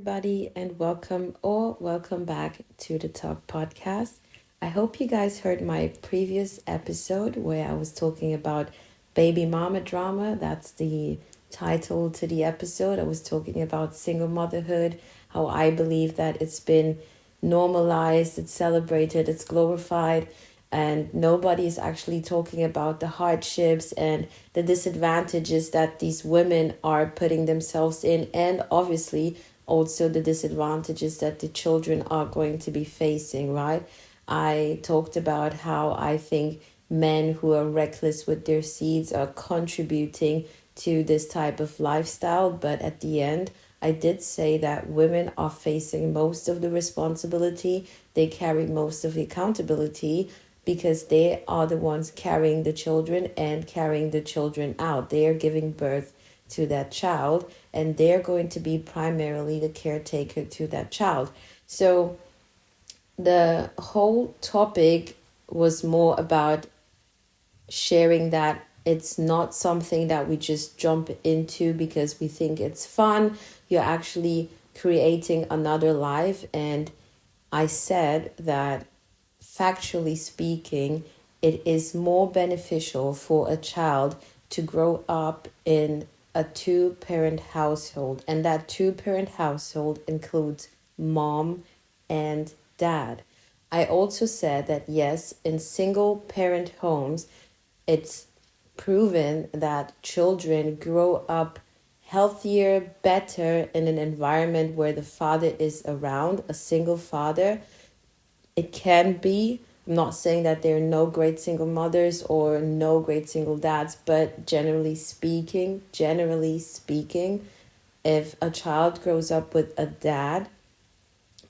everybody, and welcome back to the Talk Podcast. I hope you guys heard my previous episode where I was talking about baby mama drama. That's the title to the episode. I was talking about single motherhood, how I believe that it's been normalized, it's celebrated, it's glorified, and nobody is actually talking about the hardships and the disadvantages that these women are putting themselves in, and obviously also the disadvantages that the children are going to be facing, right? I talked about how I think men who are reckless with their seeds are contributing to this type of lifestyle, but at the end, I did say that women are facing most of the responsibility. They carry most of the accountability because they are the ones carrying the children and carrying the children out. They are giving birth to that child, and they're going to be primarily the caretaker to that child. So the whole topic was more about sharing that it's not something that we just jump into because we think it's fun. You're actually creating another life. And I said that factually speaking, it is more beneficial for a child to grow up in a two-parent household, and that two-parent household includes mom and dad. I also said that yes, in single parent homes, it's proven that children grow up healthier, better in an environment where the father is around, a single father. It can be. I'm not saying that there are no great single mothers or no great single dads, but generally speaking, if a child grows up with a dad,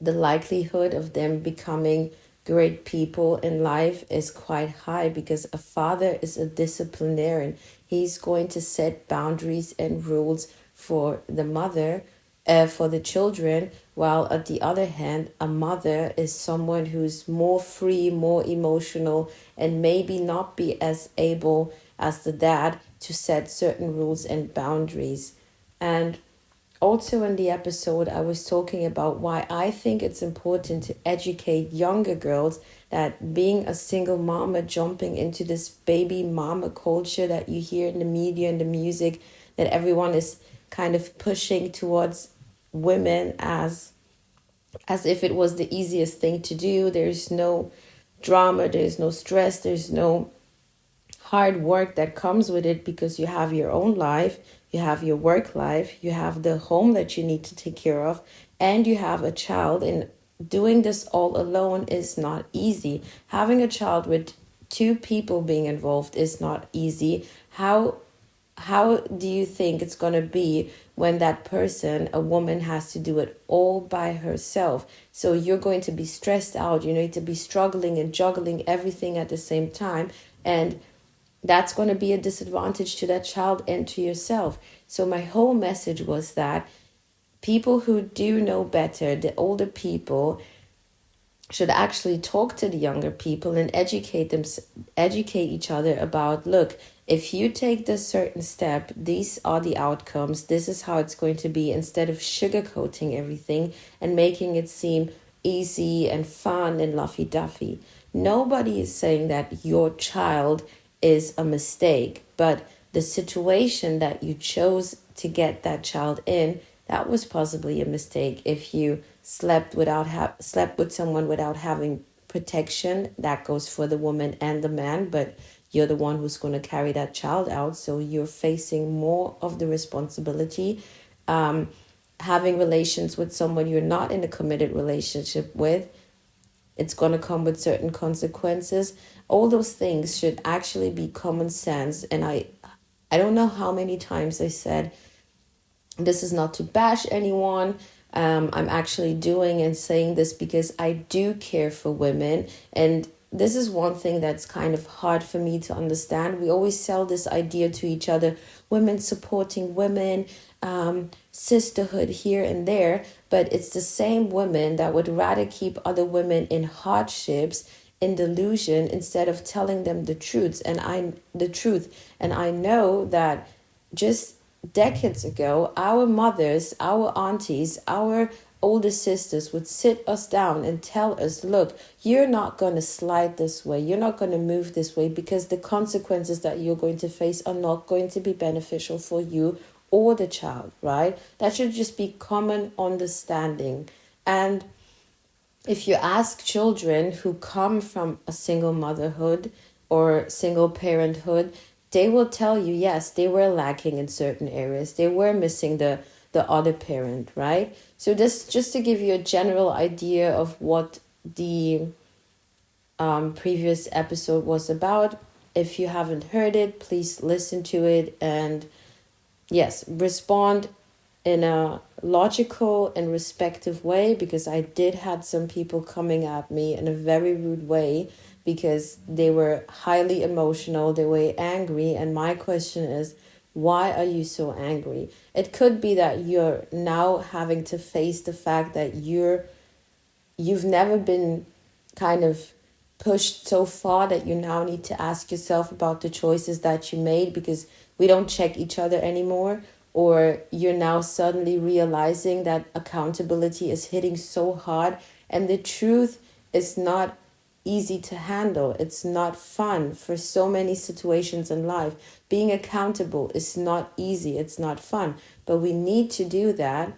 the likelihood of them becoming great people in life is quite high because a father is a disciplinarian. He's going to set boundaries and rules for the mother, for the children, while at the other hand, a mother is someone who's more free, more emotional, and maybe not be as able as the dad to set certain rules and boundaries. And also in the episode, I was talking about why I think it's important to educate younger girls that being a single mama, jumping into this baby mama culture that you hear in the media and the music, that everyone is kind of pushing towards women as if it was the easiest thing to do. There's no drama, there's no stress, there's no hard work that comes with it because you have your own life, you have your work life, you have the home that you need to take care of, and you have a child. And doing this all alone is not easy. Having a child with two people being involved is not easy. How do you think it's going to be when that person, a woman, has to do it all by herself? So you're going to be stressed out. You need to be struggling and juggling everything at the same time. And that's going to be a disadvantage to that child and to yourself. So my whole message was that people who do know better, the older people, should actually talk to the younger people and educate each other about, look, if you take this certain step, these are the outcomes, this is how it's going to be, instead of sugarcoating everything and making it seem easy and fun and lovey-dovey. Nobody is saying that your child is a mistake, but the situation that you chose to get that child in, that was possibly a mistake. If you slept with someone without having protection, that goes for the woman and the man, but you're the one who's going to carry that child out, so you're facing more of the responsibility. Having relations with someone you're not in a committed relationship with, it's going to come with certain consequences. All those things should actually be common sense. And I don't know how many times I said, this is not to bash anyone. I'm actually doing and saying this because I do care for women. And this is one thing that's kind of hard for me to understand. We always sell this idea to each other, women supporting women, sisterhood here and there, but it's the same women that would rather keep other women in hardships, in delusion, instead of telling them the truth. And I know that just decades ago, our mothers, our aunties, our older sisters would sit us down and tell us, look, you're not going to slide this way, you're not going to move this way, because the consequences that you're going to face are not going to be beneficial for you or the child, right? That should just be common understanding. And if you ask children who come from a single motherhood or single parenthood, they will tell you, yes, they were lacking in certain areas. They were missing the other parent, right? So this just to give you a general idea of what the previous episode was about. If you haven't heard it, please listen to it and yes, respond in a logical and respectful way, because I did had some people coming at me in a very rude way because they were highly emotional, they were angry, and my question is, why are you so angry? It could be that you're now having to face the fact that you've never been kind of pushed so far that you now need to ask yourself about the choices that you made because we don't check each other anymore, or you're now suddenly realizing that accountability is hitting so hard and the truth is not easy to handle. It's not fun for so many situations in life. Being accountable is not easy, it's not fun, but we need to do that.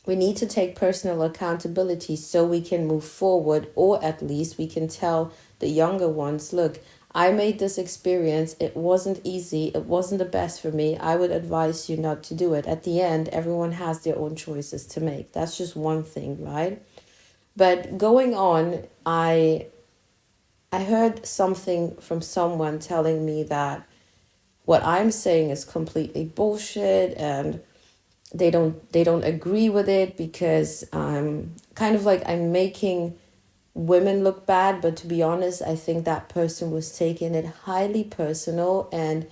We need to take personal accountability so we can move forward, or at least we can tell the younger ones, look, I made this experience. It wasn't easy. It wasn't the best for me. I would advise you not to do it. At the end, everyone has their own choices to make. That's just one thing, right? But going on, I heard something from someone telling me that what I'm saying is completely bullshit and they don't agree with it because kind of like I'm making women look bad. But to be honest, I think that person was taking it highly personal. And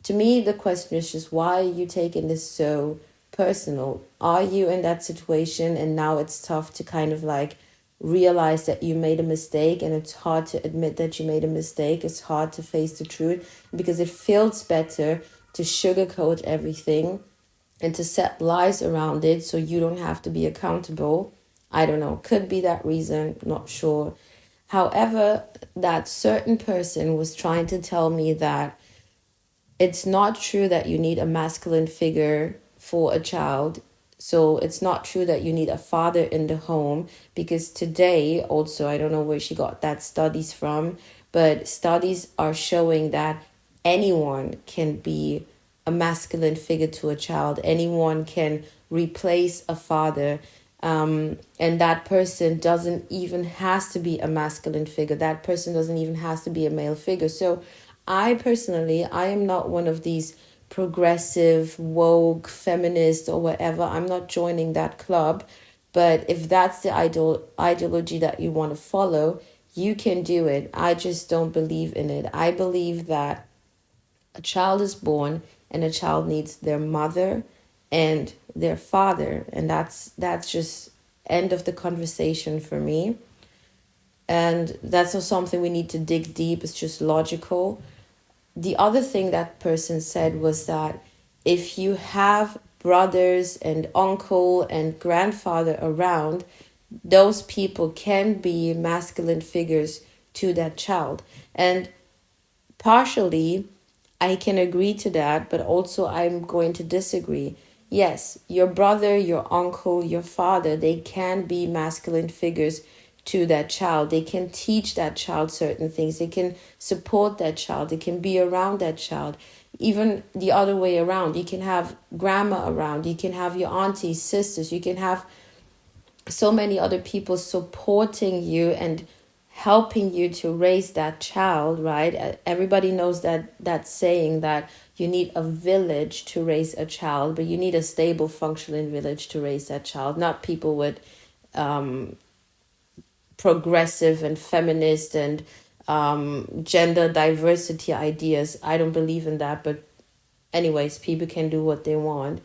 to me, the question is just, why are you taking this so personal? Are you in that situation and now it's tough to kind of like realize that you made a mistake, and it's hard to admit that you made a mistake. It's hard to face the truth because it feels better to sugarcoat everything and to set lies around it so you don't have to be accountable. I don't know, could be that reason, not sure. However, that certain person was trying to tell me that it's not true that you need a masculine figure for a child. So it's not true that you need a father in the home, because today also, I don't know where she got that studies from, but studies are showing that anyone can be a masculine figure to a child. Anyone can replace a father. And that person doesn't even has to be a masculine figure. That person doesn't even has to be a male figure. So I personally, I am not one of these progressive, woke, feminist or whatever. I'm not joining that club. But if that's the ideology that you want to follow, you can do it. I just don't believe in it. I believe that a child is born and a child needs their mother and their father, and that's just end of the conversation for me. And that's not something we need to dig deep. It's just logical. The other thing that person said was that if you have brothers and uncle and grandfather around, those people can be masculine figures to that child. And partially, I can agree to that, but also I'm going to disagree. Yes, your brother, your uncle, your father, they can be masculine figures to that child. They can teach that child certain things. They can support that child. They can be around that child. Even the other way around, you can have grandma around. You can have your aunties, sisters. You can have so many other people supporting you and helping you to raise that child, right? Everybody knows that saying that you need a village to raise a child, but you need a stable, functioning village to raise that child, not people with progressive and feminist and gender diversity ideas. I don't believe in that, but anyways, people can do what they want.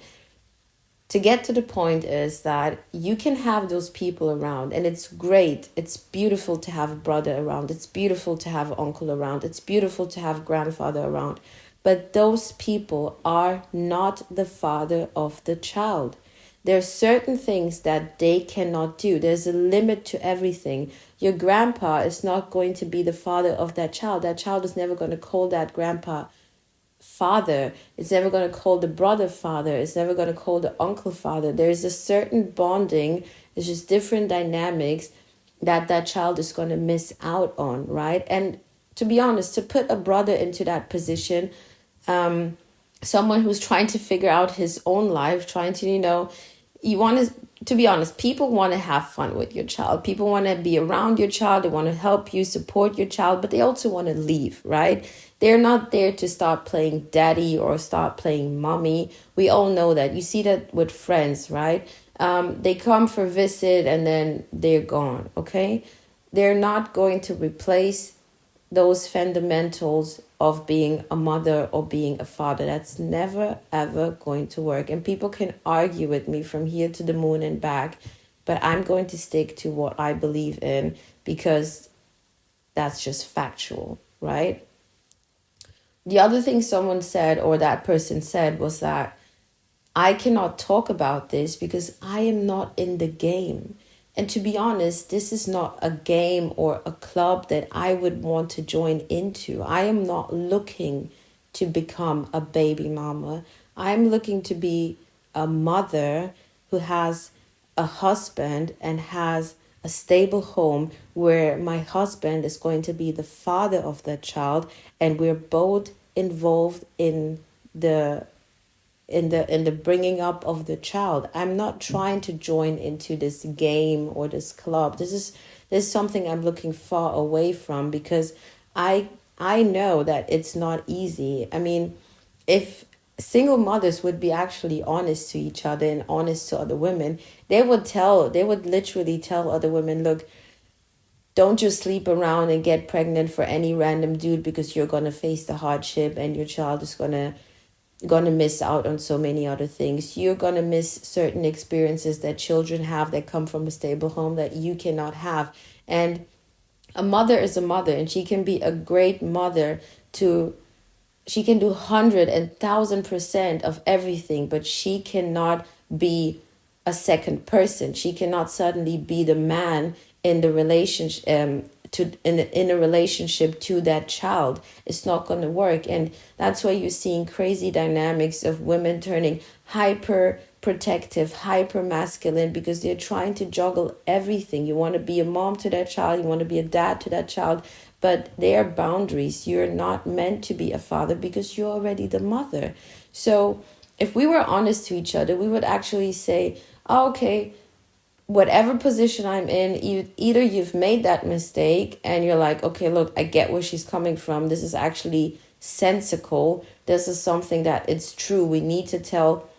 To get to the point is that you can have those people around, and it's great. It's beautiful to have a brother around. It's beautiful to have an uncle around. It's beautiful to have grandfather around. but those people are not the father of the child. There are certain things that they cannot do. There's a limit to everything. Your grandpa is not going to be the father of that child. That child is never going to call that grandpa father. It's never going to call the brother father. It's never going to call the uncle father. There's a certain bonding. It's just different dynamics that child is going to miss out on, right? And to be honest, to put a brother into that position, someone who's trying to figure out his own life, trying to, you want to be honest, people want to have fun with your child. People want to be around your child. They want to help you, support your child, but they also want to leave, right? They're not there to start playing daddy or start playing mommy. We all know that. You see that with friends, right? They come for visit and then they're gone, okay? They're not going to replace those fundamentals of being a mother or being a father. That's never, ever going to work. And people can argue with me from here to the moon and back, but I'm going to stick to what I believe in because that's just factual, right? The other thing someone said, or that person said, was that I cannot talk about this because I am not in the game. And to be honest, this is not a game or a club that I would want to join into. I am not looking to become a baby mama. I'm looking to be a mother who has a husband and has a stable home where my husband is going to be the father of that child, and we're both involved in the bringing up of the child. I'm not trying to join into this game or this club. This is something I'm looking far away from because I know that it's not easy. I mean, if single mothers would be actually honest to each other and honest to other women, they would literally tell other women, look, don't just sleep around and get pregnant for any random dude because you're going to face the hardship and your child is going to miss out on so many other things. You're going to miss certain experiences that children have that come from a stable home that you cannot have. And a mother is a mother, and she can be a great mother she can do 100,000% of everything, but she cannot be a second person. She cannot suddenly be the man in the relationship, in a relationship to that child. It's not going to work. And that's why you're seeing crazy dynamics of women turning hyper protective, hyper masculine, because they're trying to juggle everything. You want to be a mom to that child, you want to be a dad to that child, but there are boundaries. You're not meant to be a father because you're already the mother. So if we were honest to each other, we would actually say, oh, okay, whatever position I'm in, either you've made that mistake and you're like, okay, look, I get where she's coming from. This is actually sensical. This is something that it's true. We need to tell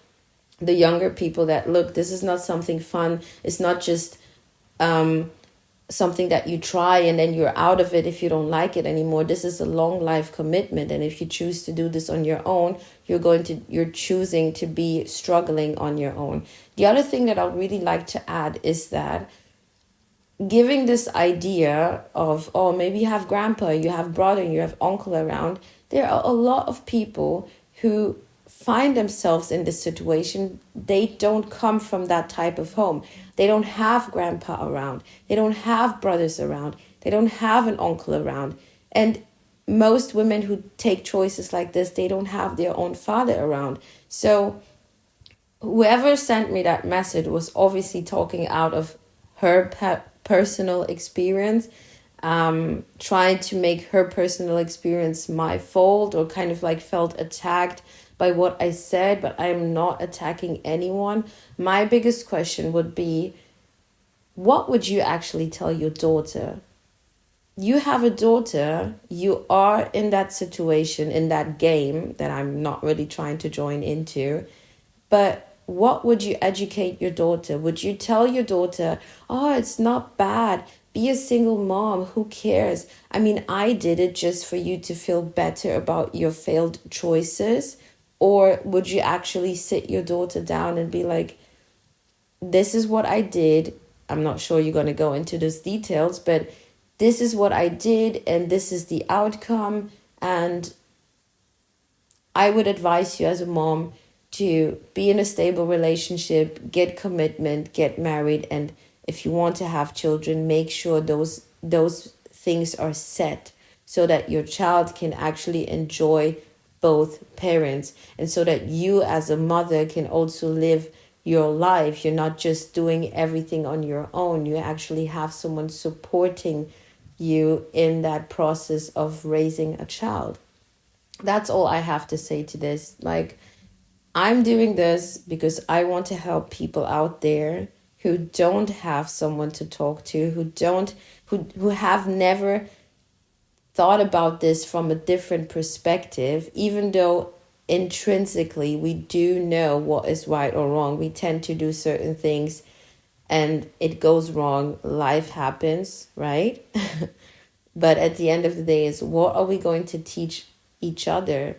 the younger people that, look, this is not something fun. It's not just something that you try and then you're out of it if you don't like it anymore. This is a long life commitment, and if you choose to do this on your own, you're choosing to be struggling on your own. The other thing that I'd really like to add is that giving this idea of, oh, maybe you have grandpa, you have brother, you have uncle around, there are a lot of people who find themselves in this situation. They don't come from that type of home. They don't have grandpa around. They don't have brothers around. They don't have an uncle around. And most women who take choices like this, they don't have their own father around. So whoever sent me that message was obviously talking out of her personal experience, trying to make her personal experience my fault, or kind of like felt attacked by what I said, but I am not attacking anyone. My biggest question would be, what would you actually tell your daughter? You have a daughter, you are in that situation, in that game that I'm not really trying to join into, but what would you educate your daughter? Would you tell your daughter, oh, it's not bad, be a single mom, who cares? I mean, I did it just for you to feel better about your failed choices. Or would you actually sit your daughter down and be like, this is what I did. I'm not sure you're going to go into those details, but this is what I did and this is the outcome. And I would advise you as a mom to be in a stable relationship, get commitment, get married, and if you want to have children, make sure those things are set so that your child can actually enjoy both parents, and so that you as a mother can also live your life. You're not just doing everything on your own. You actually have someone supporting you in that process of raising a child. That's all I have to say to this. Like, I'm doing this because I want to help people out there who don't have someone to talk to, who have never thought about this from a different perspective, even though intrinsically we do know what is right or wrong. We tend to do certain things and it goes wrong. Life happens, right? But at the end of the day, is what are we going to teach each other?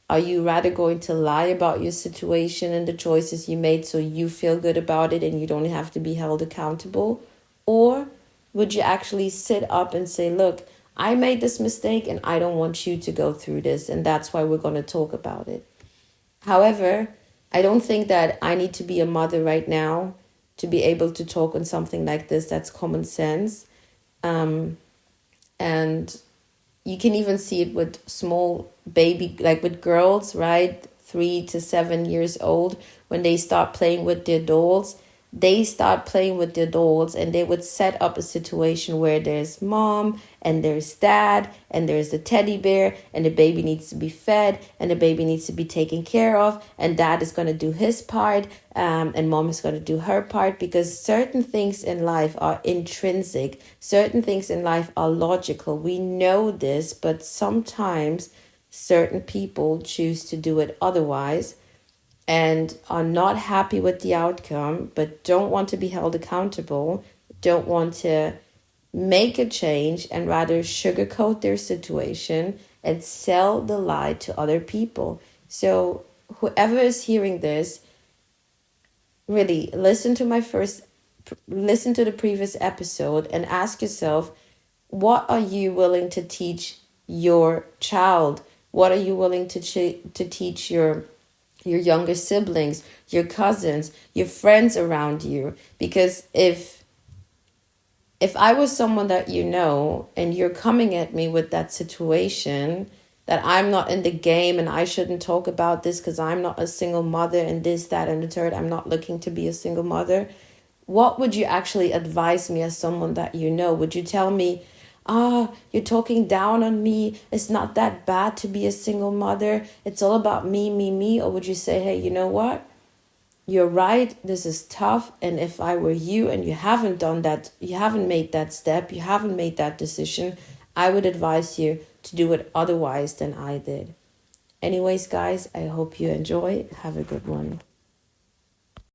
Are you rather going to lie about your situation and the choices you made so you feel good about it and you don't have to be held accountable? Or would you actually sit up and say, look, I made this mistake and I don't want you to go through this, and that's why we're going to talk about it. However, I don't think that I need to be a mother right now to be able to talk on something like this. That's common sense. And you can even see it with small baby, like with girls, right? 3 to 7 years old, when they start playing with their dolls, they start playing with their dolls and they would set up a situation where there's mom and there's dad and there's the teddy bear and the baby needs to be fed and the baby needs to be taken care of, and dad is going to do his part, and mom is going to do her part, because certain things in life are intrinsic, certain things in life are logical. We know this, but sometimes certain people choose to do it otherwise and are not happy with the outcome, but don't want to be held accountable, don't want to make a change, and rather sugarcoat their situation and sell the lie to other people. So, whoever is hearing this, really listen to the previous episode and ask yourself, what are you willing to teach your child? What are you willing to teach your younger siblings, your cousins, your friends around you? Because if I was someone that you know and you're coming at me with that situation, that I'm not in the game and I shouldn't talk about this because I'm not a single mother and this, that, and the third, I'm not looking to be a single mother, what would you actually advise me as someone that you know? Would you tell me, you're talking down on me, it's not that bad to be a single mother, it's all about me, me, me? Or would you say, hey, you know what? You're right, this is tough, and if I were you and you haven't done that, you haven't made that step, you haven't made that decision, I would advise you to do it otherwise than I did. Anyways, guys, I hope you enjoy. Have a good one.